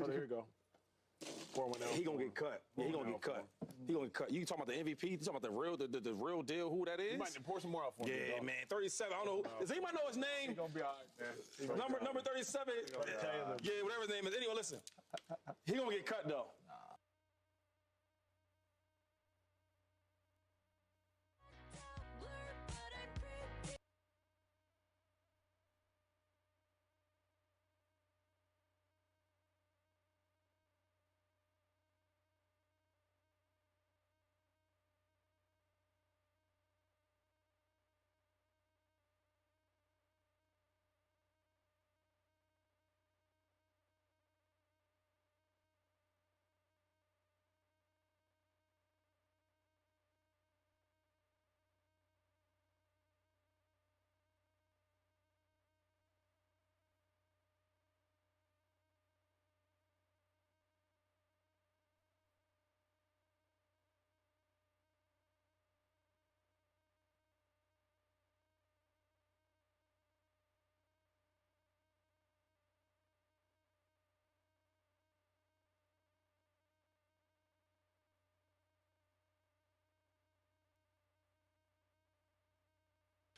Oh, there you go. 4-1-0. He gonna get cut. Yeah, he gonna get cut. He gonna get cut. You talking about the MVP? You talking about the real deal? Who that is? You might pour some more out for me. Yeah, man. 37. I don't know. Does anybody know his name? He gonna be all right, man. Number 37. Yeah, whatever his name is. Anyway, listen. He gonna get cut though.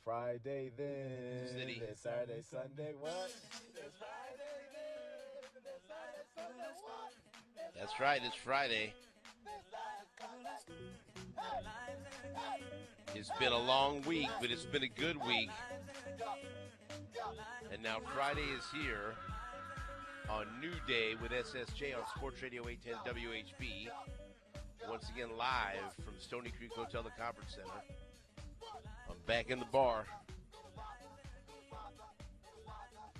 Friday then, it's Saturday, Sunday, what? It's Friday then, it's Saturday, Sunday, what? That's right, it's Friday. It's been a long week, but it's been a good week. And now Friday is here on New Day with SSJ on Sports Radio 810 WHB. Once again, live from Stony Creek Hotel, the Conference Center. I'm back in the bar.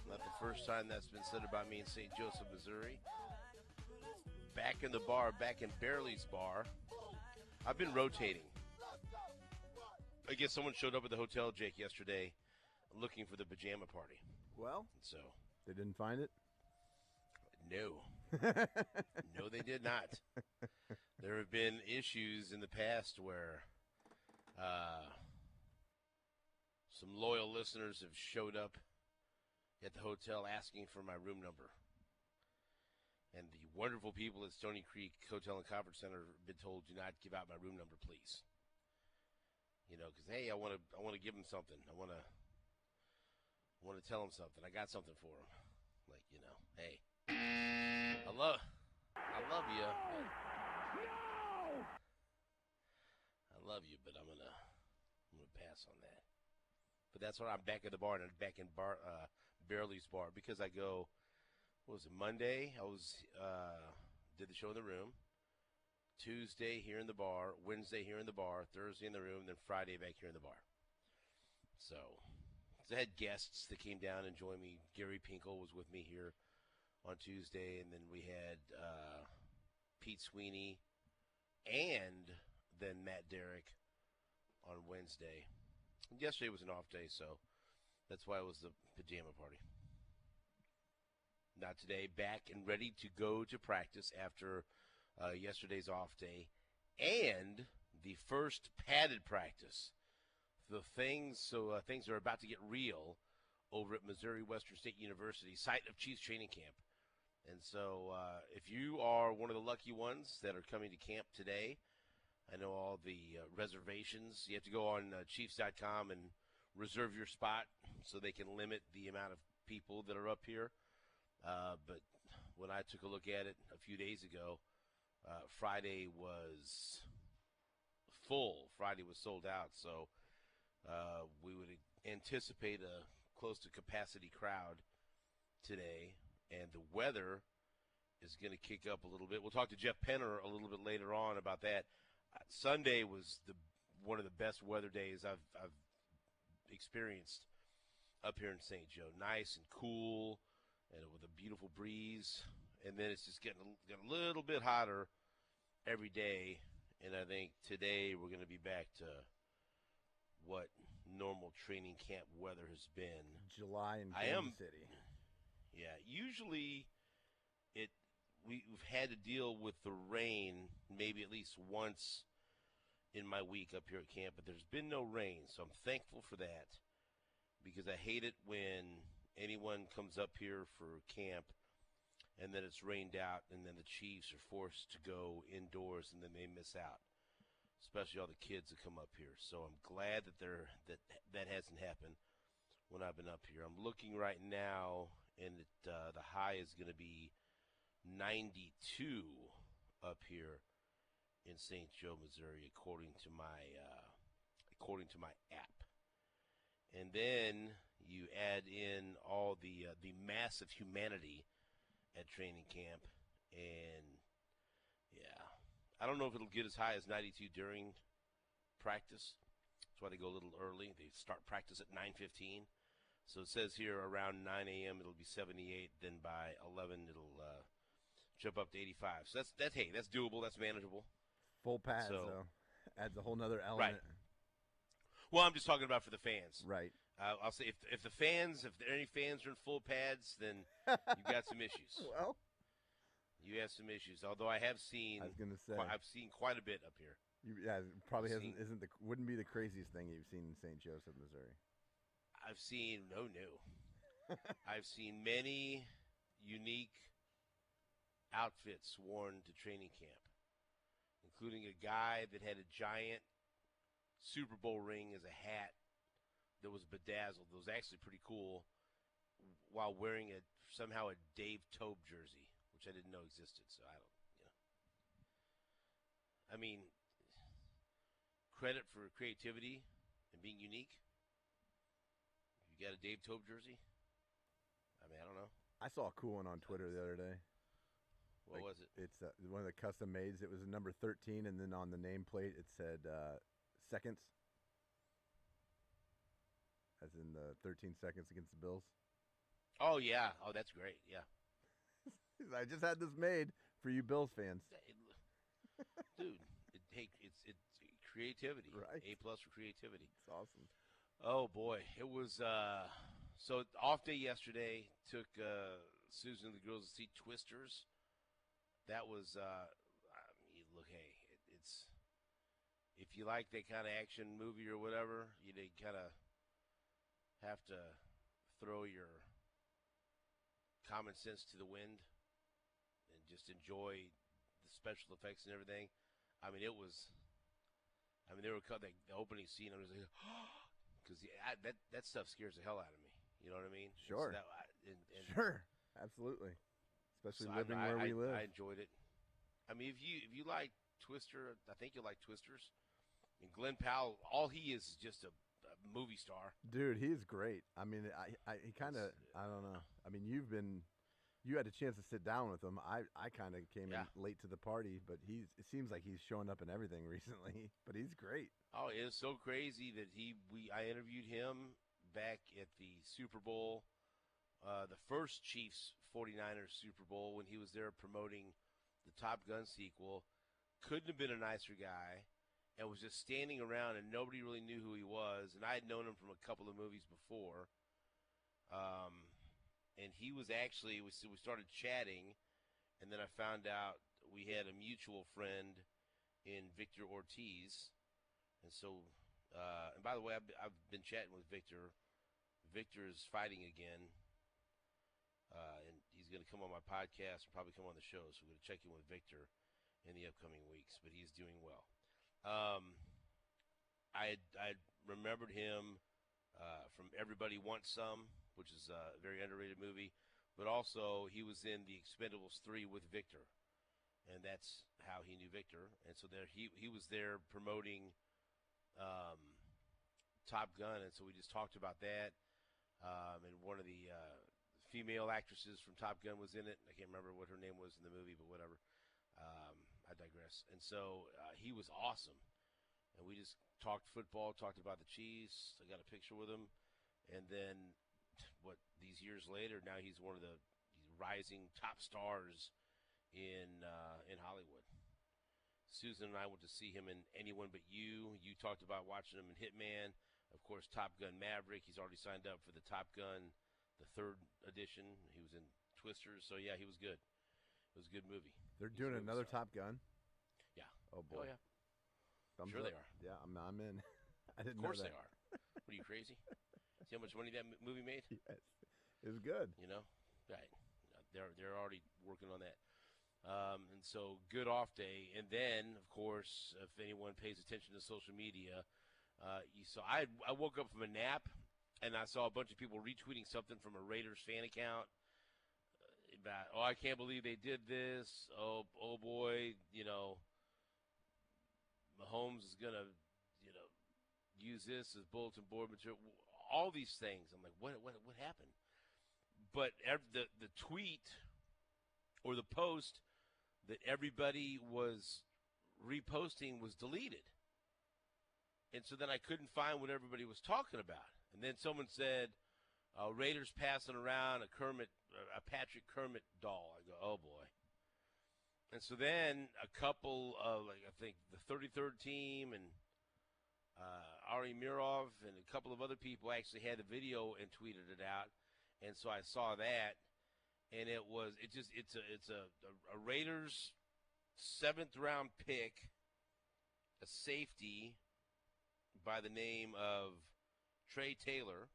Not the first time that's been said about me in St. Joseph, Missouri. Back in the bar, back in Barely's bar. I've been rotating. I guess someone showed up at the hotel, Jake, yesterday looking for the pajama party. Well, so they didn't find it? No. No, they did not. There have been issues in the past where some loyal listeners have showed up at the hotel asking for my room number. And the wonderful people at Stony Creek Hotel and Conference Center have been told, do not give out my room number, please. You know, because, hey, I want to give them something. I want to tell them something. I got something for them. Like, you know, hey, I love you. I love you, but I'm gonna pass on that. But that's why I'm back at the bar, and I'm back in Barely's bar, because I go, what was it, Monday? I was did the show in the room. Tuesday here in the bar, Wednesday here in the bar, Thursday in the room, then Friday back here in the bar. So I had guests that came down and joined me. Gary Pinkel was with me here on Tuesday, and then we had Pete Sweeney and then Matt Derrick on Wednesday. And yesterday was an off day, so that's why it was the pajama party. Now today, back and ready to go to practice after yesterday's off day and the first padded practice. Things are about to get real over at Missouri Western State University, site of Chiefs training camp. And so if you are one of the lucky ones that are coming to camp today, I know all the reservations. You have to go on Chiefs.com and reserve your spot so they can limit the amount of people that are up here. But when I took a look at it a few days ago, Friday was full. Friday was sold out. So we would anticipate a close to capacity crowd today. And the weather is going to kick up a little bit. We'll talk to Jeff Penner a little bit later on about that. Sunday was one of the best weather days I've experienced up here in St. Joe. Nice and cool, and with a beautiful breeze. And then it's just getting a little bit hotter every day. And I think today we're going to be back to what normal training camp weather has been. July in Kansas City. Yeah, usually we've had to deal with the rain maybe at least once in my week up here at camp, but there's been no rain, so I'm thankful for that, because I hate it when anyone comes up here for camp and then it's rained out, and then the Chiefs are forced to go indoors, and then they miss out, especially all the kids that come up here. So I'm glad that that hasn't happened when I've been up here. I'm looking right now, and the high is going to be 92 up here in St. Joe, Missouri, according to my app. And then you add in all the massive humanity at training camp, and yeah, I don't know if it'll get as high as 92 during practice. That's why they go a little early. They start practice at 9:15. So it says here around 9 a.m. it'll be 78. Then by 11 it'll jump up to 85. So that's doable. That's manageable. Full pads, though, adds a whole nother element. Right. Well, I'm just talking about for the fans. Right. I'll say if there are any fans are in full pads, then you've got some issues. Well, you have some issues. Although I have seen, I was going to say, I've seen quite a bit up here. Probably wouldn't be the craziest thing you've seen in St. Joseph, Missouri. I've seen I've seen many unique outfits worn to training camp, including a guy that had a giant Super Bowl ring as a hat that was bedazzled. It was actually pretty cool, while wearing somehow a Dave Tobe jersey, which I didn't know existed. So I mean, credit for creativity and being unique. You got a Dave Tobe jersey? I mean, I don't know. I saw a cool one on Twitter the other day. What was it? It's one of the custom mades. It was a number 13, and then on the nameplate it said seconds, as in the 13 seconds against the Bills. Oh yeah. Oh, that's great. Yeah. I just had this made for you Bills fans. Dude, it's creativity. Right. A+ for creativity. It's awesome. Oh boy, it was so off day yesterday. Took Susan and the girls to see Twisters. That was look, hey, it's if you like that kind of action movie or whatever, you kind of have to throw your common sense to the wind and just enjoy the special effects and everything. I mean, it was. I mean, they were the opening scene. I was like, because that stuff scares the hell out of me. You know what I mean? Sure. Sure. Absolutely. Especially living where we live. I enjoyed it. I mean, if you like Twister, I think you'll like Twisters. And Glenn Powell, all he is just a movie star. Dude, he is great. I mean, he kind of, I don't know. I mean, you had a chance to sit down with him. I kind of came in late to the party, but it seems like he's showing up in everything recently. But he's great. Oh, it was so crazy that I interviewed him back at the Super Bowl, the first Chiefs 49ers Super Bowl, when he was there promoting the Top Gun sequel. Couldn't have been a nicer guy, and was just standing around, and nobody really knew who he was. And I had known him from a couple of movies before. And he was actually, we started chatting, and then I found out we had a mutual friend in Victor Ortiz. And so, and by the way, I've been chatting with Victor. Victor is fighting again. And he's going to come on my podcast and probably come on the show. So we're going to check in with Victor in the upcoming weeks, but he's doing well. I remembered him from Everybody Wants Some, which is a very underrated movie, but also he was in The Expendables 3 with Victor, and that's how he knew Victor. And so there he was there promoting Top Gun, and so we just talked about that. And one of the female actresses from Top Gun was in it. I can't remember what her name was in the movie, but whatever. I digress. And so he was awesome. And we just talked football, talked about the Chiefs. I got a picture with him. And then, these years later, now he's one of the rising top stars in Hollywood. Susan and I went to see him in Anyone But You. You talked about watching him in Hitman. Of course, Top Gun Maverick. He's already signed up for the Top Gun, the 3rd edition. He was in Twisters. So, yeah, he was good. It was a good movie. They're doing another Top Gun? Yeah. Oh, boy. Oh, yeah. Thumbs sure up. they are. Yeah, I'm in. I didn't know that. Of course they are. What are you, crazy? See how much money that movie made? Yes. It was good. You know? Right. They're already working on that. And so good off day. And then, of course, if anyone pays attention to social media, you saw I woke up from a nap and I saw a bunch of people retweeting something from a Raiders fan account about, I can't believe they did this. Oh boy, Mahomes is gonna, use this as bulletin board material. All these things. I'm like, what happened? But the tweet or the post that everybody was reposting was deleted. And so then I couldn't find what everybody was talking about. And then someone said, Raiders passing around a Patrick Kermit doll. I go, oh boy. And so then a couple of, I think the 33rd team and Ari Mirov and a couple of other people actually had the video and tweeted it out. And so I saw that. And it's a Raiders 7th round pick, a safety by the name of Trey Taylor,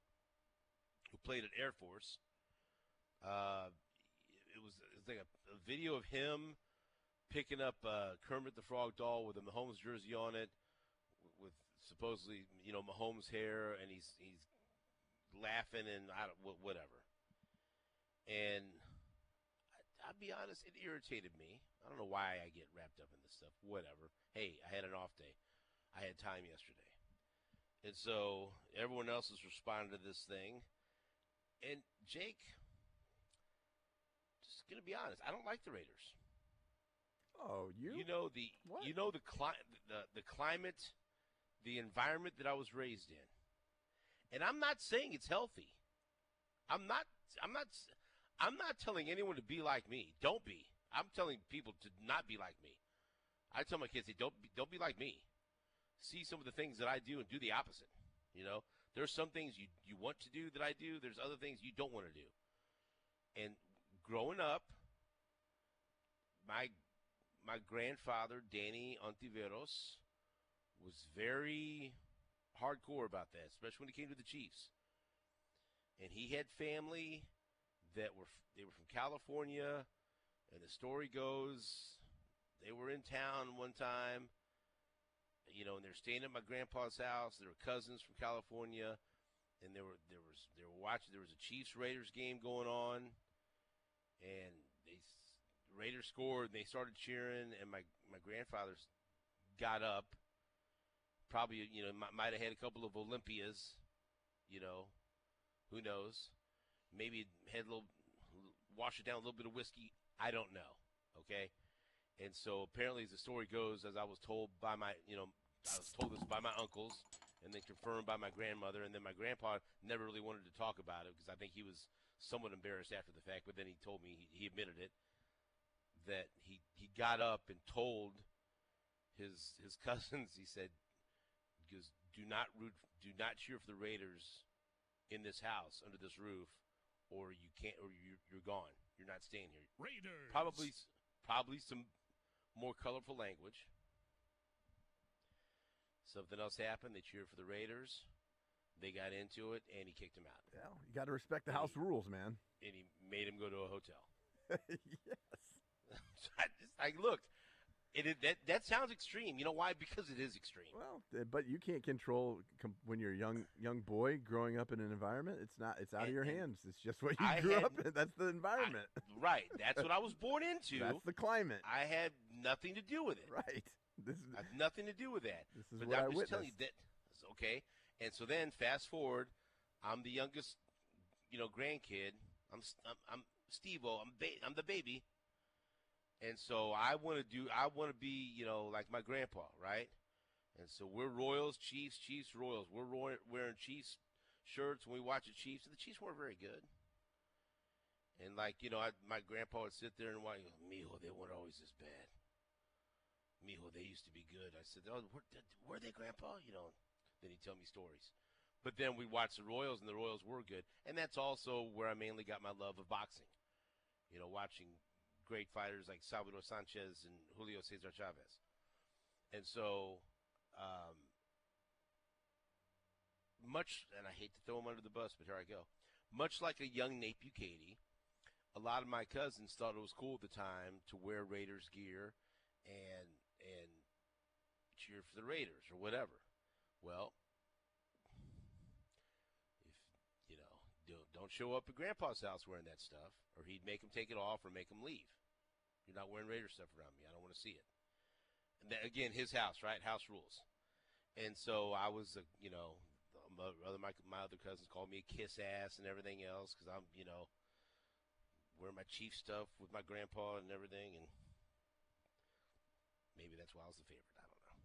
who played at Air Force. It was like a video of him picking up Kermit the Frog doll with a Mahomes jersey on it, with supposedly Mahomes hair, and he's laughing and whatever. And I'll be honest, it irritated me. I don't know why I get wrapped up in this stuff. Whatever. Hey, I had an off day. I had time yesterday. And so everyone else has responded to this thing. And Jake, just going to be honest, I don't like the Raiders. Oh, you? What? The climate, the environment that I was raised in. And I'm not saying it's healthy. I'm not telling anyone to be like me. Don't be. I'm telling people to not be like me. I tell my kids, hey, don't be like me. See some of the things that I do and do the opposite. There's some things you want to do that I do. There's other things you don't want to do. And growing up, my grandfather, Danny Ontiveros, was very hardcore about that, especially when it came to the Chiefs. And he had family that were from California, and the story goes they were in town one time, and they're staying at my grandpa's house. They were cousins from California, and they were watching. There was a Chiefs Raiders game going on, and the Raiders scored, and they started cheering, and my grandfather got up. Probably might have had a couple of Olympias, who knows? Maybe had wash it down a little bit of whiskey. I don't know. Okay. And so apparently, as the story goes, as I was told by I was told this by my uncles, and then confirmed by my grandmother, and then my grandpa never really wanted to talk about it because I think he was somewhat embarrassed after the fact. But then he told me, he admitted it, that he got up and told his cousins. He said, do not cheer for the Raiders in this house under this roof, or you're gone. You're not staying here. Raiders. Probably some more colorful language. Something else happened. They cheered for the Raiders. They got into it, and he kicked him out. Yeah, you got to respect the house rules, man. And he made him go to a hotel. Yes. I looked. That sounds extreme. You know why? Because it is extreme. Well, but you can't control when you're a young boy growing up in an environment. It's out of your hands. It's just what you grew up in. That's the environment. Right. That's what I was born into. That's the climate. I had nothing to do with it. Right. I have nothing to do with that. This is but what I'm I just witnessed. telling you that. Okay. And so then, fast forward, I'm the youngest, grandkid. I'm Steve-O. I'm the baby. And so I want to be, like my grandpa, right? And so we're Royals, Chiefs, Royals. We're wearing Chiefs shirts when we watch the Chiefs, and the Chiefs weren't very good. And my grandpa would sit there and watch, mijo, they weren't always this bad. Mijo, they used to be good. I said, oh, were they, Grandpa? Then he'd tell me stories. But then we watched the Royals, and the Royals were good. And that's also where I mainly got my love of boxing. Watching great fighters like Salvador Sanchez and Julio Cesar Chavez. And so, and I hate to throw him under the bus, but here I go. Much like a young Nate Bukaty, a lot of my cousins thought it was cool at the time to wear Raiders gear and cheer for the Raiders or whatever. Well, if don't show up at Grandpa's house wearing that stuff, or he'd make him take it off or make him leave. You're not wearing Raider stuff around me. I don't want to see it. And then, again, his house, right? House rules. And so I was, my other cousins called me a kiss ass and everything else because I'm, wearing my Chief stuff with my grandpa and everything. And maybe that's why I was the favorite. I don't know.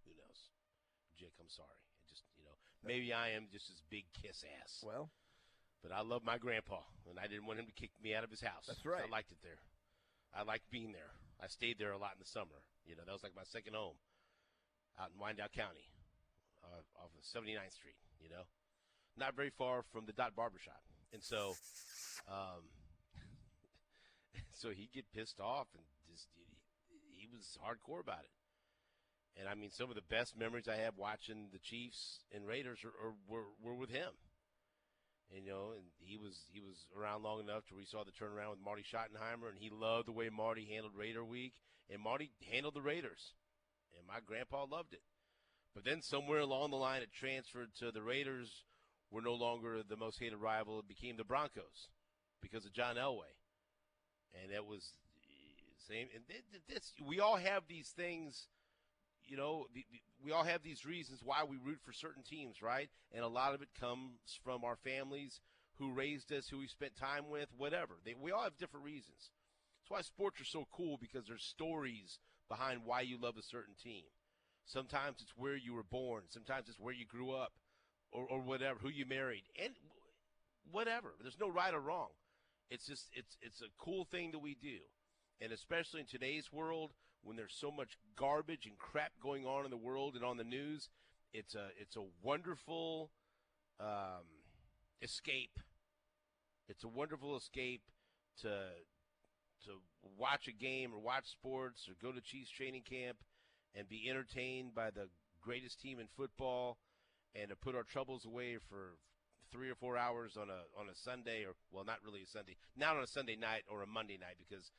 Who knows? Jake, I'm sorry. It just, maybe I am just this big kiss ass. Well. But I love my grandpa, and I didn't want him to kick me out of his house. That's right. I liked it there. I liked being there. I stayed there a lot in the summer. That was like my second home out in Wyandotte County off of 79th Street, Not very far from the Dot Barbershop. And so so he'd get pissed off, and just he was hardcore about it. And, I mean, some of the best memories I have watching the Chiefs and Raiders were with him. And, and he was around long enough to where we saw the turnaround with Marty Schottenheimer, and he loved the way Marty handled Raider Week, and Marty handled the Raiders, and my grandpa loved it. But then somewhere along the line, it transferred to the Raiders were no longer the most hated rival. It became the Broncos because of John Elway, and that was the same. And we all have these things. We all have these reasons why we root for certain teams, right? And a lot of it comes from our families who raised us, who we spent time with, whatever. We all have different reasons. That's why sports are so cool, because there's stories behind why you love a certain team. Sometimes it's where you were born. Sometimes it's where you grew up or whatever, who you married, and whatever. There's no right or wrong. It's just it's a cool thing that we do. And especially in today's world, when there's so much garbage and crap going on in the world and on the news, it's a wonderful escape. It's a wonderful escape to watch a game or watch sports or go to Chiefs training camp and be entertained by the greatest team in football, and to put our troubles away for 3 or 4 hours on a Sunday, or, well, not really a Sunday, not on a Sunday night or a Monday night, because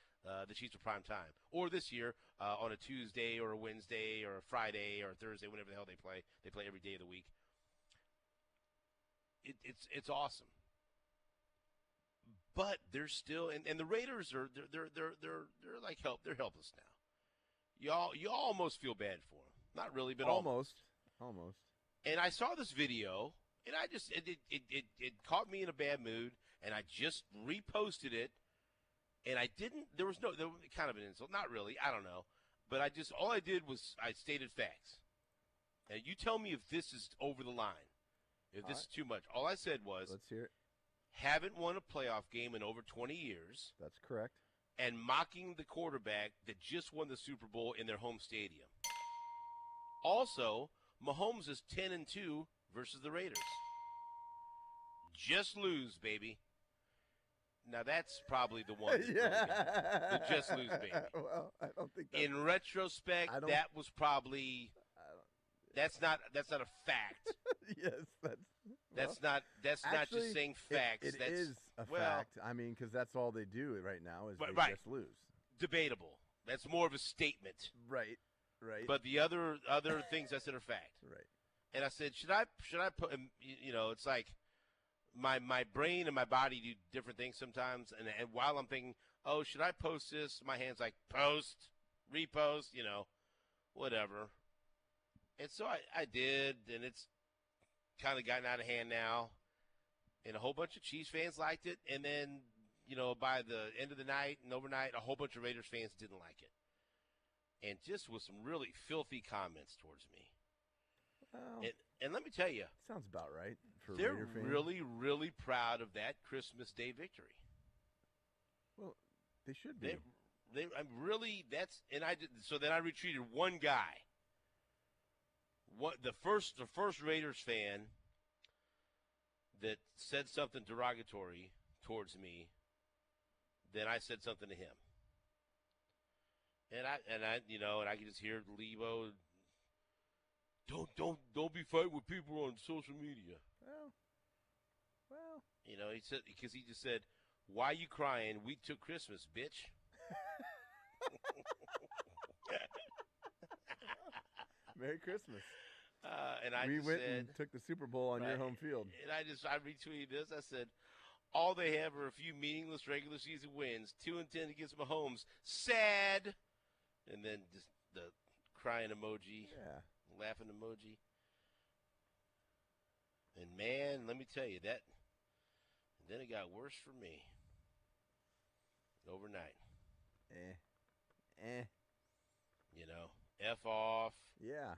the Chiefs are prime time. Or this year on a Tuesday or a Wednesday or a Friday or a Thursday, whenever the hell they play. They play every day of the week. It's awesome. But they're still, and the Raiders are they're like they're helpless now. You almost feel bad for them. Not really, but almost. And I saw this video, and I just it caught me in a bad mood, and I just reposted it. And I didn't. There was kind of an insult, not really. I don't know, but all I did was I stated facts. And you tell me if this is over the line, if this is too much. All I said was, let's hear it. Haven't won a playoff game in over 20 years. That's correct. And mocking the quarterback that just won the Super Bowl in their home stadium. Also, Mahomes is 10-2 versus the Raiders. Just lose, baby. Now, that's probably the one. The just lose, baby. Well, I don't think that's... In retrospect, that was probably... That's not a fact. Yes, that's not actually, just saying facts. It is a fact. I mean, because that's all they do right now is they just lose. Debatable. That's more of a statement. Right. But the other things I said are fact. Right. And I said, should I put? It's like my brain and my body do different things sometimes. And while I'm thinking, oh, should I post this? My hand's like, post, repost, whatever. And so I did, and it's kind of gotten out of hand now. And a whole bunch of Chiefs fans liked it. And then, by the end of the night and overnight, a whole bunch of Raiders fans didn't like it. And just with some really filthy comments towards me. Well, and let me tell you. Sounds about right for they're Raider fans. Really, really proud of that Christmas Day victory. Well, they should be. I'm really, so then I retweeted one guy. The first Raiders fan that said something derogatory towards me, then I said something to him, and I could just hear Lebo. Don't be fighting with people on social media. Well, he said, because he just said, Why you crying? We took Christmas, bitch. Merry Christmas. And I we just went said, and took the Super Bowl on your home field. And I retweeted this. I said, all they have are a few meaningless regular season wins. 2-10 against Mahomes. Sad. And then just the crying emoji, laughing emoji. And man, let me tell you that. Then it got worse for me. Overnight. You know, F off. Yeah.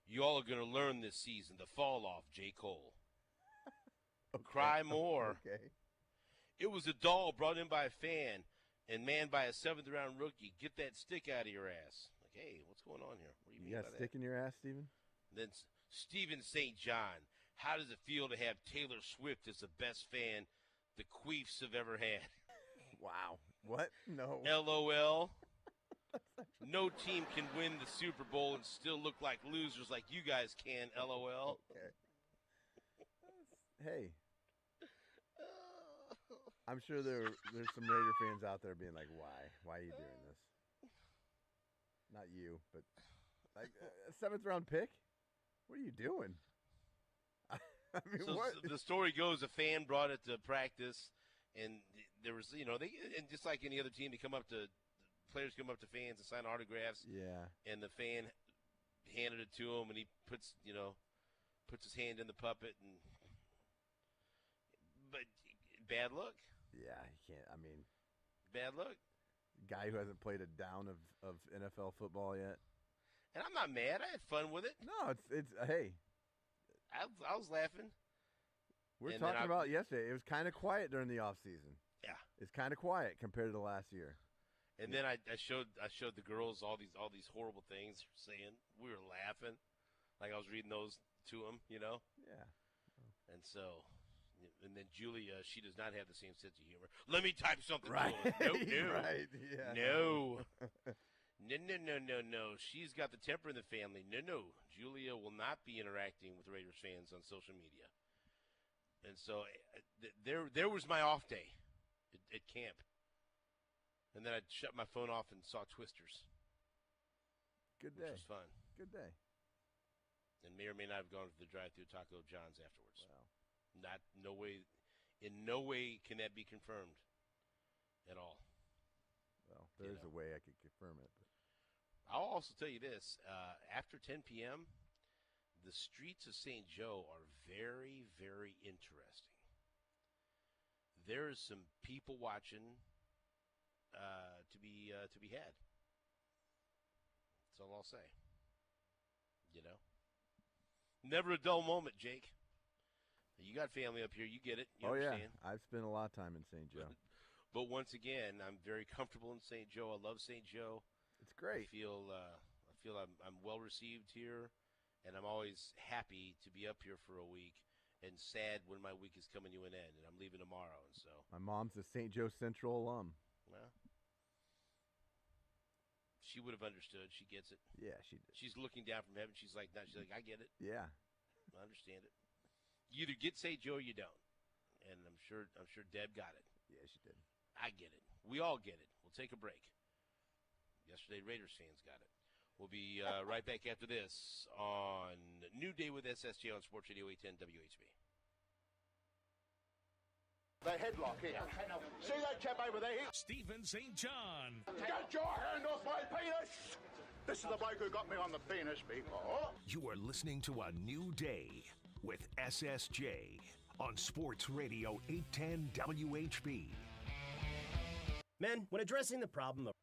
You all are going to learn this season. The fall off, J. Cole. Okay. Cry more. Okay. It was a doll brought in by a fan and manned by a 7th-round rookie. Get that stick out of your ass. Like, hey, what's going on here? What do you mean got by a stick that? in your ass, Steven? Then Stephen St. John. How does it feel to have Taylor Swift as the best fan the Queefs have ever had? Wow. What? No. LOL. No team can win the Super Bowl and still look like losers like you guys can, LOL. Okay. Hey. I'm sure there's some Raider fans out there being like, why? Why are you doing this? Not you, but like a 7th-round pick? What are you doing? I mean, so what? The story goes, a fan brought it to practice, and there was, and just like any other team, players come up to fans and sign autographs. Yeah. And the fan handed it to him, and he puts his hand in the puppet, but bad look. Yeah, he can't. I mean, bad look. Guy who hasn't played a down of NFL football yet. And I'm not mad. I had fun with it. No, it's hey. I was laughing. We're talking about yesterday. It was kind of quiet during the off season. Yeah, it's kind of quiet compared to last year. And then I showed the girls all these horrible things saying. We were laughing, like I was reading those to them, Yeah. And so, and then Julia, she does not have the same sense of humor. Let me type something. Right. To them. No. Right. Yeah. No. No. She's got the temper in the family. No. Julia will not be interacting with Raiders fans on social media. And so there was my off day at camp. And then I shut my phone off and saw Twisters. Good day. Which was fun. Good day. And may or may not have gone to the drive-through Taco John's afterwards. Wow. In no way can that be confirmed at all. Well, there's a way I could confirm it. But. I'll also tell you this. After 10 p.m., the streets of St. Joe are very, very interesting. There's some people watching to be had. That's all I'll say. Never a dull moment, Jake. You got family up here. You get it. You understand. Yeah. I've spent a lot of time in St. Joe. But once again, I'm very comfortable in St. Joe. I love St. Joe. It's great. I feel I'm well received here, and I'm always happy to be up here for a week, and sad when my week is coming to an end, and I'm leaving tomorrow. And so my mom's a St. Joe Central alum. Well, she would have understood. She gets it. Yeah, she did. She's looking down from heaven. She's like, I get it. Yeah, I understand it. You either get St. Joe or you don't, and I'm sure Deb got it. Yeah, she did. I get it. We all get it. We'll take a break. Yesterday, Raiders fans got it. We'll be right back after this on New Day with SSJ on Sports Radio 810 WHB. The headlock here. See that chap over there? Stephen St. John. Get your hand off my penis! This is the bloke who got me on the penis before. You are listening to A New Day with SSJ on Sports Radio 810 WHB. Men, when addressing the problem of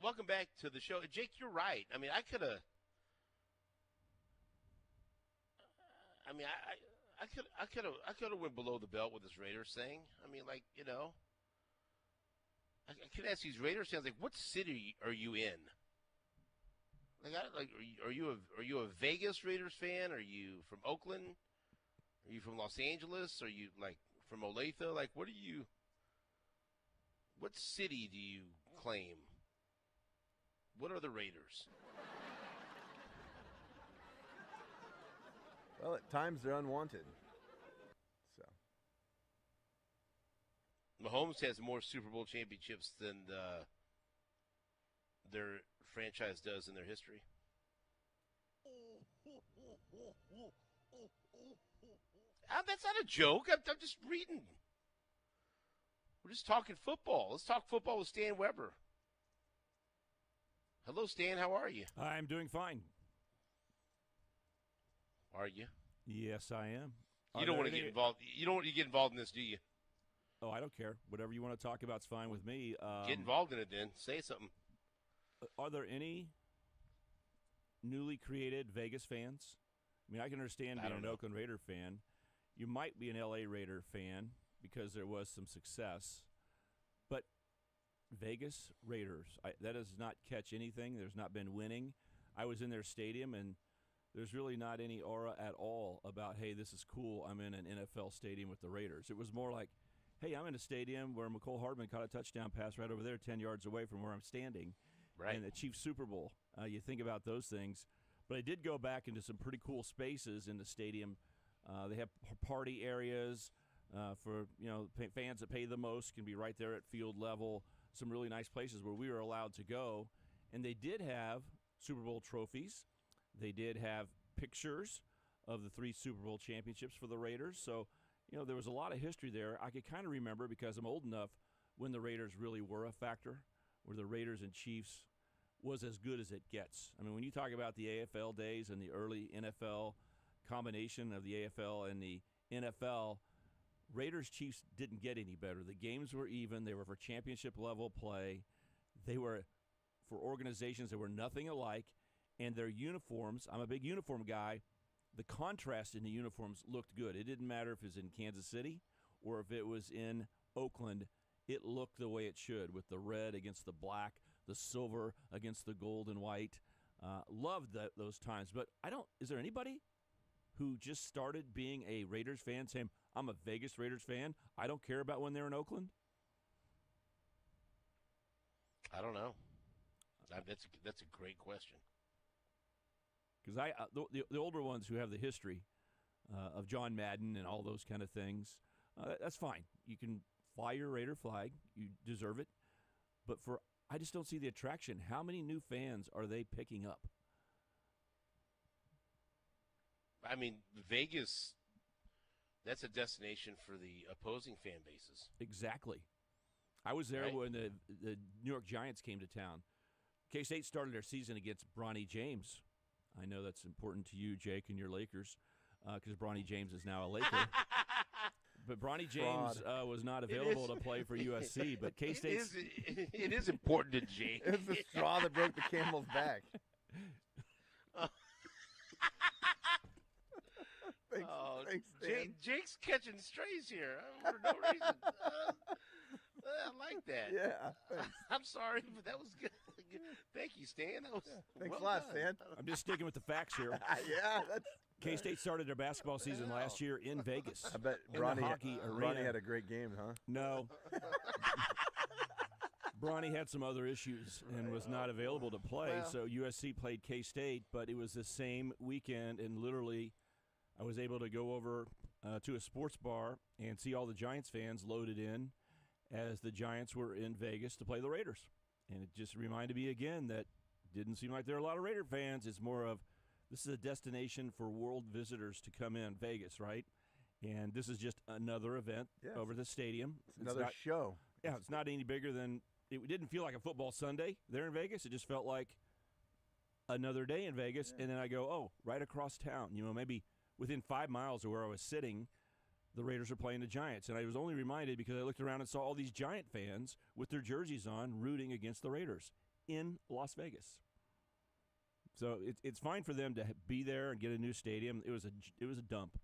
Welcome back to the show. Jake, you're right. I mean, I could have went below the belt with this Raiders thing. I mean, like, you know, I could ask these Raiders fans, like, what city are you in? Are you a Vegas Raiders fan? Are you from Oakland? Are you from Los Angeles? Are you like from Olathe? Like, what city do you claim? What are the Raiders? Well, at times they're unwanted. So Mahomes has more Super Bowl championships than their franchise does in their history. That's not a joke. I'm just reading. We're just talking football. Let's talk football with Stan Weber. Hello, Stan. How are you? I'm doing fine. Are you? Yes, I am. You don't want to get involved. You don't want to get involved in this, do you? Oh, I don't care. Whatever you want to talk about is fine with me. Get involved in it, then. Say something. Are there any newly created Vegas fans? I mean, I can understand being an Oakland Raider fan. You might be an L.A. Raider fan because there was some success. But Vegas Raiders, that does not catch anything. There's not been winning. I was in their stadium, and there's really not any aura at all about, hey, this is cool. I'm in an NFL stadium with the Raiders. It was more like, hey, I'm in a stadium where McCole Hardman caught a touchdown pass right over there 10 yards away from where I'm standing. Right. And the Chiefs Super Bowl. You think about those things. But I did go back into some pretty cool spaces in the stadium. They have party areas for, fans that pay the most can be right there at field level. Some really nice places where we were allowed to go. And they did have Super Bowl trophies. They did have pictures of the 3 Super Bowl championships for the Raiders. So, there was a lot of history there. I could kind of remember, because I'm old enough, when the Raiders really were a factor, where the Raiders and Chiefs was as good as it gets. I mean, when you talk about the AFL days and the early NFL combination of the AFL and the NFL, Raiders-Chiefs didn't get any better. The games were even. They were for championship-level play. They were for organizations that were nothing alike. And their uniforms, I'm a big uniform guy, the contrast in the uniforms looked good. It didn't matter if it was in Kansas City or if it was in Oakland. It looked the way it should, with the red against the black, the silver against the gold and white. Loved those times. But is there anybody who just started being a Raiders fan saying, I'm a Vegas Raiders fan, I don't care about when they're in Oakland? I don't know. That's a great question. Because the older ones who have the history of John Madden and all those kind of things, that's fine. You can fly your Raider flag. You deserve it. But I just don't see the attraction. How many new fans are they picking up? I mean, Vegas, that's a destination for the opposing fan bases. Exactly. I was there when the New York Giants came to town. K-State started their season against Bronny James. I know that's important to you, Jake, and your Lakers, because Bronny James is now a Laker. But Bronny James was not available to play for USC. But K-State. It is important to Jake. It's the straw that broke the camel's back. Thanks, Dan. Jake's catching strays here for no reason. I like that. Yeah, thanks. I'm sorry, but that was good. Thank you, Stan. That was Thanks well a lot, done. Stan. I'm just sticking with the facts here. Yeah, that's. K-State started their basketball season last year in Vegas. I bet in Bronny, the hockey arena. had a great game, huh? No. Bronny had some other issues and was not available to play, so USC played K-State, but it was the same weekend, and literally I was able to go over to a sports bar and see all the Giants fans loaded in as the Giants were in Vegas to play the Raiders. And it just reminded me again that didn't seem like there are a lot of Raider fans. It's more of this is a destination for world visitors to come in, Vegas, right? And this is just another event over the stadium. It's another show. Yeah, it's not any bigger than – it didn't feel like a football Sunday there in Vegas. It just felt like another day in Vegas. And then I go, oh, right across town, maybe within 5 miles of where I was sitting, the Raiders are playing the Giants. And I was only reminded because I looked around and saw all these Giant fans with their jerseys on rooting against the Raiders in Las Vegas. So it's fine for them to be there and get a new stadium. It was a dump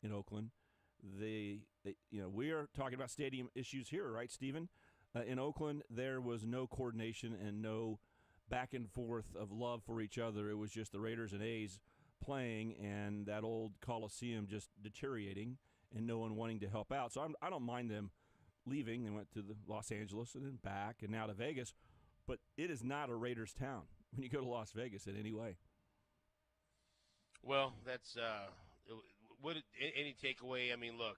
in Oakland. We are talking about stadium issues here, right, Stephen? In Oakland, there was no coordination and no back and forth of love for each other. It was just the Raiders and A's playing and that old Coliseum just deteriorating and no one wanting to help out. So I don't mind them leaving. They went to Los Angeles and then back and now to Vegas. But it is not a Raiders town when you go to Las Vegas in any way. Well, that's any takeaway? I mean, look,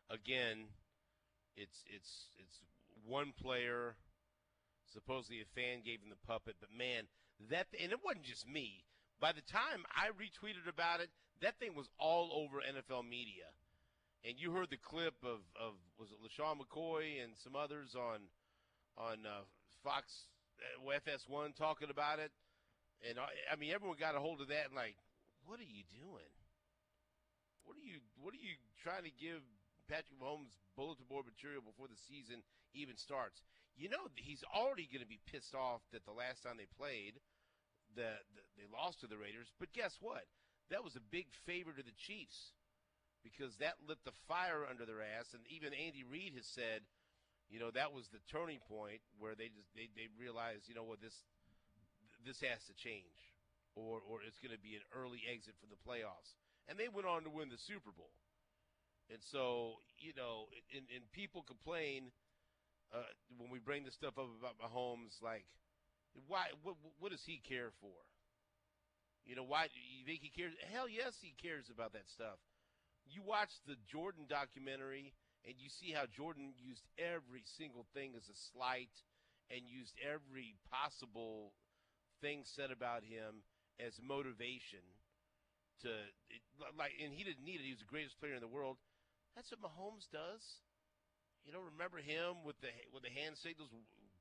again, it's one player. Supposedly a fan gave him the puppet, but man, and it wasn't just me. By the time I retweeted about it, that thing was all over NFL media, and you heard the clip of was it LaShawn McCoy and some others on Fox FS1 talking about it, and I mean everyone got a hold of that and like, what are you doing? What are you trying to give Patrick Mahomes bulletin board material before the season even starts? He's already going to be pissed off that the last time they played, they lost to the Raiders. But guess what? That was a big favor to the Chiefs because that lit the fire under their ass. And even Andy Reid has said, that was the turning point where they realized, what, this has to change, or it's going to be an early exit for the playoffs. And they went on to win the Super Bowl. And so, and people complain when we bring this stuff up about Mahomes, like, why? What does he care for? Why do you think he cares? Hell yes, he cares about that stuff. You watch the Jordan documentary, and you see how Jordan used every single thing as a slight and used every possible thing said about him as motivation and he didn't need it. He was the greatest player in the world. That's what Mahomes does. Remember him with the hand signals,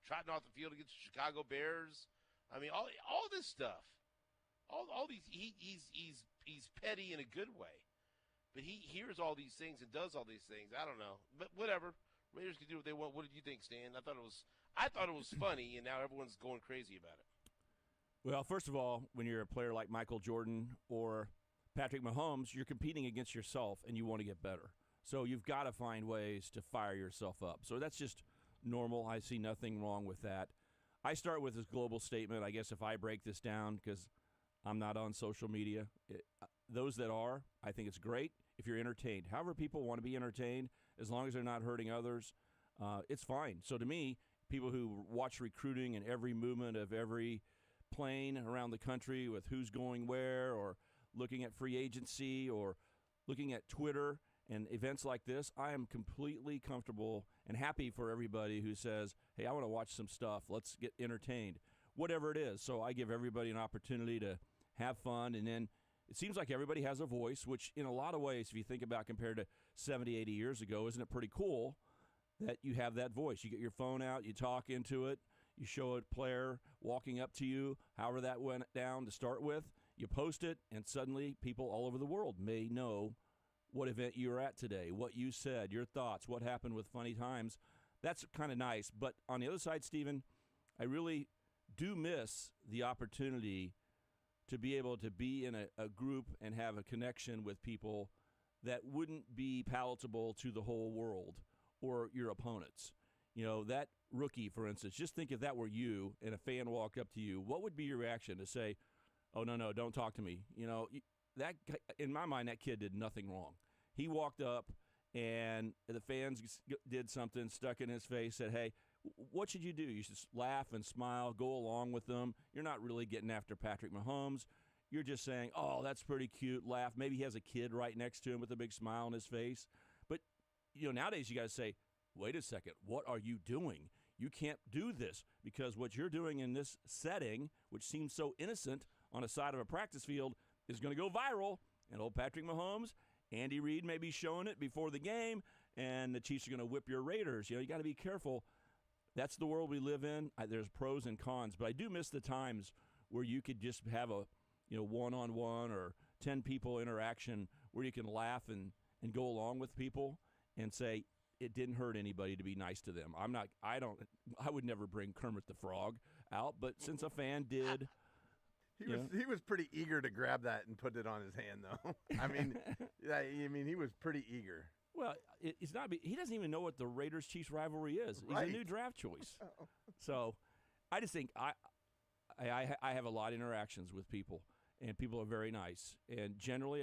trotting off the field against the Chicago Bears. I mean, all this stuff, all these. He's petty in a good way, but he hears all these things and does all these things. I don't know, but whatever. Raiders can do what they want. What did you think, Stan? I thought it was funny, and now everyone's going crazy about it. Well, first of all, when you're a player like Michael Jordan or Patrick Mahomes, you're competing against yourself, and you want to get better. So you've got to find ways to fire yourself up. So that's just normal. I see nothing wrong with that. I start with this global statement, I guess, if I break this down, because I'm not on social media. Those that are, I think it's great if you're entertained. However people want to be entertained, as long as they're not hurting others, it's fine. So to me, people who watch recruiting and every movement of every plane around the country with who's going where, or looking at free agency, or looking at Twitter and events like this, I am completely comfortable and happy for everybody who says, hey, I want to watch some stuff. Let's get entertained, whatever it is. So I give everybody an opportunity to have fun. And then it seems like everybody has a voice, which in a lot of ways, if you think about compared to 70, 80 years ago, isn't it pretty cool that you have that voice? You get your phone out, you talk into it, you show a player walking up to you, however that went down to start with, you post it, and suddenly people all over the world may know what event you were at today, what you said, your thoughts, what happened with funny times. That's kind of nice. But on the other side, Stephen, I really do miss the opportunity to be able to be in a group and have a connection with people that wouldn't be palatable to the whole world or your opponents. You know, that rookie, for instance, just think if that were you and a fan walked up to you, what would be your reaction to say, oh, no, don't talk to me? You know, that in my mind, that kid did nothing wrong. He walked up and the fans did something, stuck in his face, said, hey, what should you do? You should laugh and smile, go along with them. You're not really getting after Patrick Mahomes. You're just saying, oh, that's pretty cute, laugh. Maybe he has a kid right next to him with a big smile on his face. But, you know, nowadays you got to say, wait a second, what are you doing? You can't do this because what you're doing in this setting, which seems so innocent on a side of a practice field, is going to go viral. And old Patrick Mahomes, Andy Reid may be showing it before the game, and the Chiefs are going to whip your Raiders. You know, you got to be careful. That's the world we live in. There's pros and cons, but I do miss the times where you could just have a, you know, one-on-one or 10 people interaction where you can laugh and go along with people and say it didn't hurt anybody to be nice to them. I would never bring Kermit the Frog out, but since a fan did. He was pretty eager to grab that and put it on his hand, though. I mean, he was pretty eger. Well, it's not. He doesn't even know what the Raiders-Chiefs rivalry is. He's Right. a new draft choice. So, I just think I have a lot of interactions with people, and people are very nice. And generally,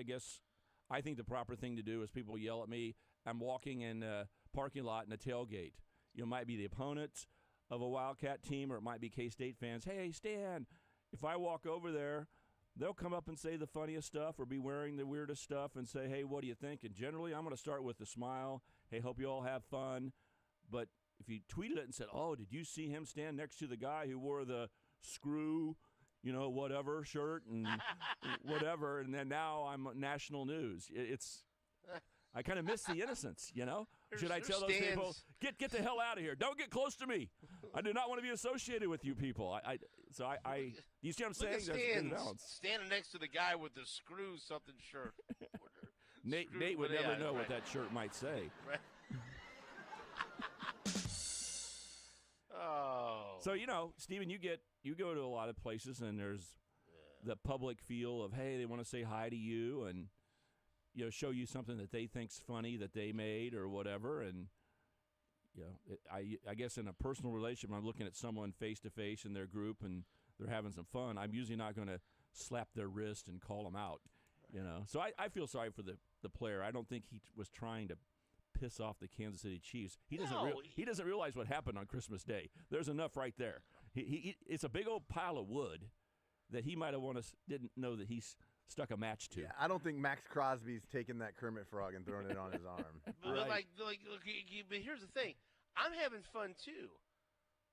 I think the proper thing to do is people yell at me. I'm walking in a parking lot in a tailgate. You know, it might be the opponents of a Wildcat team, or it might be K-State fans. Hey, Stan. If I walk over there, they'll come up and say the funniest stuff or be wearing the weirdest stuff and say, hey, what do you think? And generally, I'm going to start with a smile. Hey, hope you all have fun. But if you tweeted it and said, oh, did you see him stand next to the guy who wore the screw, you know, whatever shirt and whatever, and then now I'm national news. I kind of miss the innocence, you know? Should I tell those people, get the hell out of here. Don't get close to me. I do not want to be associated with you people. You see what I'm saying? Standing next to the guy with the screw something shirt. Nate would never know what that shirt might say. Right. Oh. So, you know, Stephen, you go to a lot of places and there's the public feel of, hey, they want to say hi to you and, you know, show you something that they think's funny that they made or whatever. And, you know, I guess in a personal relationship, I'm looking at someone face to face in their group and they're having some fun. I'm usually not going to slap their wrist and call them out, you know. So I feel sorry for the player. I don't think he was trying to piss off the Kansas City Chiefs. He doesn't realize what happened on Christmas Day. There's enough right there. It's a big old pile of wood that he might have didn't know that he's stuck a match to. Yeah, I don't think Max Crosby's taking that Kermit frog and throwing it on his arm. But but here's the thing, I'm having fun too.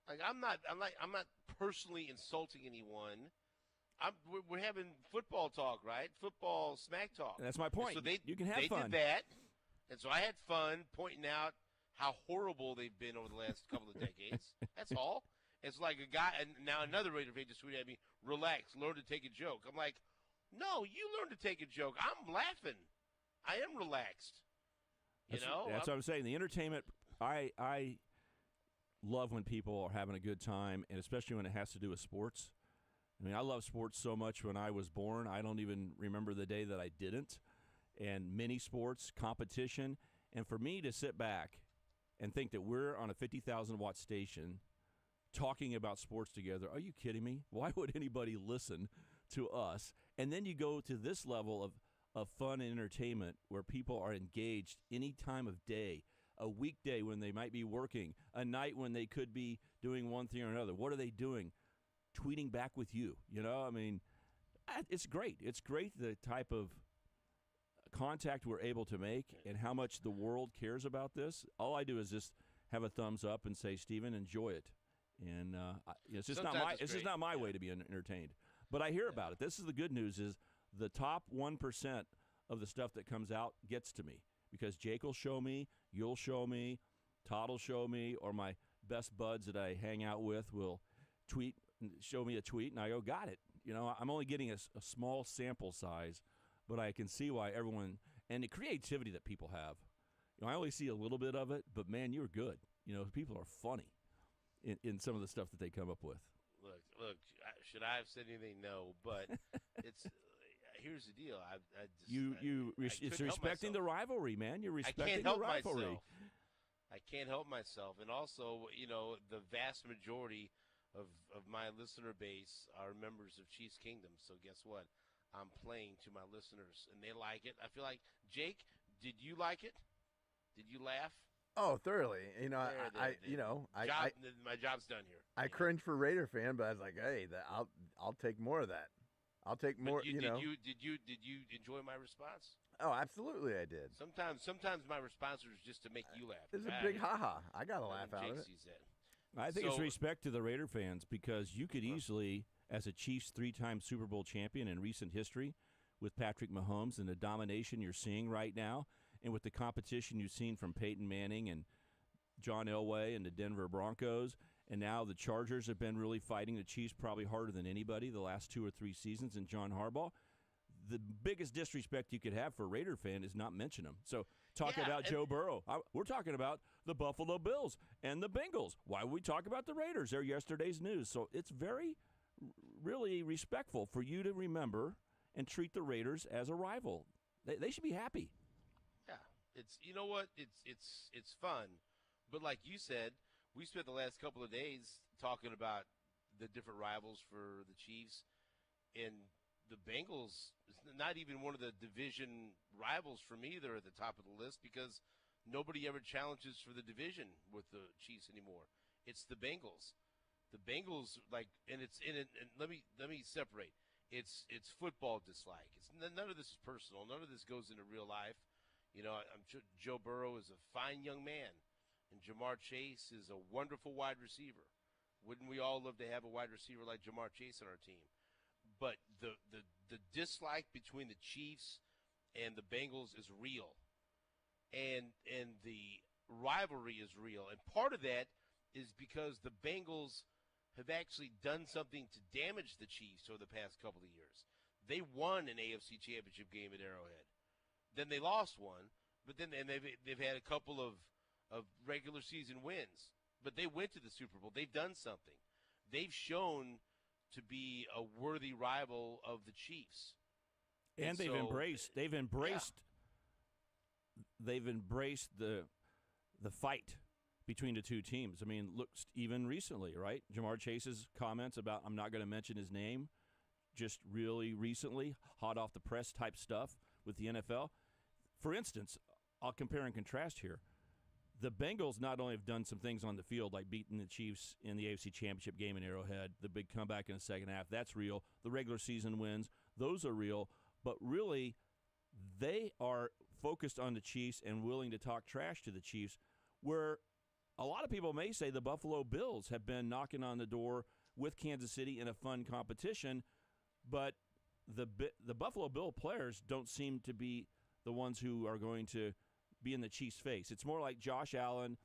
Like I'm not personally insulting anyone. We're having football talk, right? Football smack talk. And that's my point. So you can have fun. They did that, and so I had fun pointing out how horrible they've been over the last couple of decades. That's all. It's like a guy, and now another Raider fan just tweeted at me, relax, learn to take a joke. I'm like, no, you learn to take a joke. I'm laughing. I am relaxed. That's what I'm saying. The entertainment, I love when people are having a good time, and especially when it has to do with sports. I mean, I love sports so much. When I was born, I don't even remember the day that I didn't. And mini sports, competition. And for me to sit back and think that we're on a 50,000-watt station talking about sports together, are you kidding me? Why would anybody listen to us? And then you go to this level of fun and entertainment where people are engaged any time of day, a weekday when they might be working, a night when they could be doing one thing or another. What are they doing? Tweeting back with you. You know, I mean, it's great. It's great the type of contact we're able to make and how much the world cares about this. All I do is just have a thumbs up and say, Stephen, enjoy it. And it's just not my way to be entertained. But I hear about it. This is the good news: is the top 1% of the stuff that comes out gets to me because Jake will show me, you'll show me, Todd will show me, or my best buds that I hang out with will show me a tweet, and I go, got it. You know, I'm only getting a small sample size, but I can see why everyone. and the creativity that people have. I only see a little bit of it, but, man, you're good. People are funny in some of the stuff that they come up with. Look. Should I have said anything? No, but it's here's the deal. It's respecting the rivalry, man. You're respecting the rivalry. I can't help myself, and also, the vast majority of my listener base are members of Chiefs Kingdom. So guess what? I'm playing to my listeners, and they like it. I feel like, Jake, did you like it? Did you laugh? Oh, thoroughly. My job's done here. I cringe for Raider fan, but I was like, hey, I'll take more of that. I'll take more. Did you enjoy my response? Oh, absolutely, I did. Sometimes my response was just to make you laugh. It's a big ha-ha. I got a laugh out of it. I think it's respect to the Raider fans, because you could easily, as a Chiefs 3-time Super Bowl champion in recent history, with Patrick Mahomes and the domination you're seeing right now, and with the competition you've seen from Peyton Manning and John Elway and the Denver Broncos, and now the Chargers have been really fighting the Chiefs probably harder than anybody the last 2 or 3 seasons, and John Harbaugh. The biggest disrespect you could have for a Raider fan is not mention them. So talking about Joe Burrow. We're talking about the Buffalo Bills and the Bengals. Why would we talk about the Raiders? They're yesterday's news. So it's very, really respectful for you to remember and treat the Raiders as a rival. They should be happy. Yeah, it's what it's fun, but like you said, we spent the last couple of days talking about the different rivals for the Chiefs, and the Bengals is not even one of the division rivals for me. They're at the top of the list because nobody ever challenges for the division with the Chiefs anymore. It's the Bengals. The Bengals, and let me separate. It's football dislike. It's none of this is personal. None of this goes into real life. I'm sure Joe Burrow is a fine young man, and Jamar Chase is a wonderful wide receiver. Wouldn't we all love to have a wide receiver like Jamar Chase on our team? But the dislike between the Chiefs and the Bengals is real, and the rivalry is real. And part of that is because the Bengals have actually done something to damage the Chiefs over the past couple of years. They won an AFC Championship game at Arrowhead. Then they lost one, but then they've had a couple of regular season wins. But they went to the Super Bowl. They've done something. They've shown to be a worthy rival of the Chiefs. And they've embraced the fight between the two teams. I mean, look, even recently, right? Jamar Chase's comments about I'm not going to mention his name, just really recently, hot off the press type stuff with the NFL. For instance, I'll compare and contrast here. The Bengals not only have done some things on the field, like beating the Chiefs in the AFC Championship game in Arrowhead, the big comeback in the second half, that's real. The regular season wins, those are real. But really, they are focused on the Chiefs and willing to talk trash to the Chiefs, where a lot of people may say the Buffalo Bills have been knocking on the door with Kansas City in a fun competition, but the Buffalo Bill players don't seem to be the ones who are going to be in the Chiefs' face. It's more like Josh Allen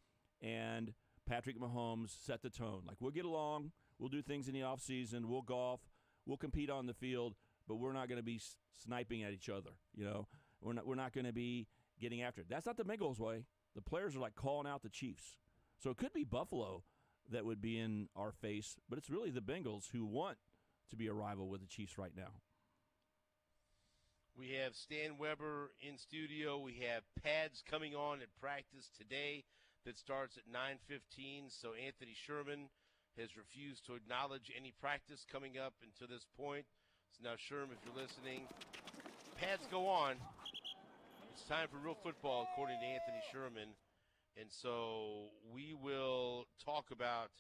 and Patrick Mahomes set the tone. Like, we'll get along, we'll do things in the offseason, we'll golf, we'll compete on the field, but we're not going to be sniping at each other. We're not going to be getting after it. That's not the Bengals way. The players are like calling out the Chiefs. So it could be Buffalo that would be in our face, but it's really the Bengals who want to be a rival with the Chiefs right now. We have Stan Weber in studio. We have pads coming on at practice today that starts at 9:15. So Anthony Sherman has refused to acknowledge any practice coming up until this point. So now, Sherman, if you're listening, pads go on. It's time for real football, according to Anthony Sherman. And so we will talk about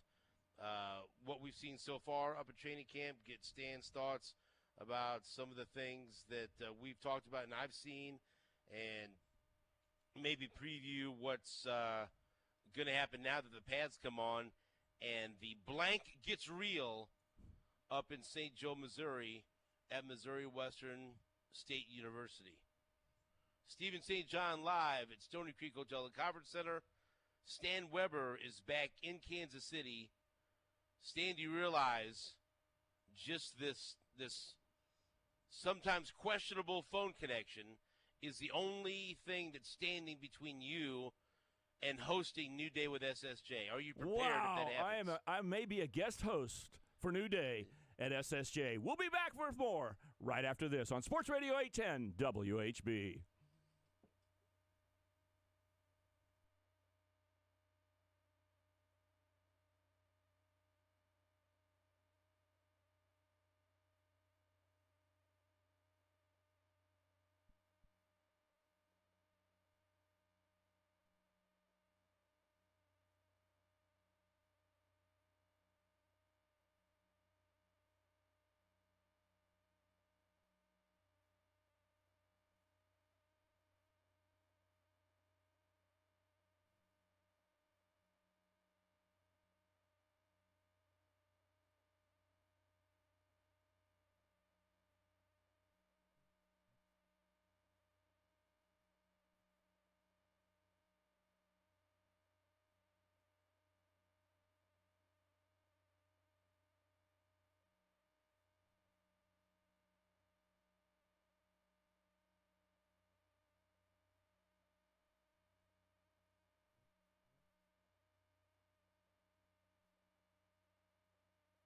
what we've seen so far up at training camp, get Stan's thoughts about some of the things that we've talked about and I've seen, and maybe preview what's going to happen now that the pads come on and the blank gets real up in St. Joe, Missouri at Missouri Western State University. Stephen St. John live at Stony Creek Hotel and Conference Center. Stan Weber is back in Kansas City. Stan, do you realize just this sometimes questionable phone connection is the only thing that's standing between you and hosting New Day with SSJ. Are you prepared if that happens? I may be a guest host for New Day at SSJ. We'll be back with more right after this on Sports Radio 810 WHB.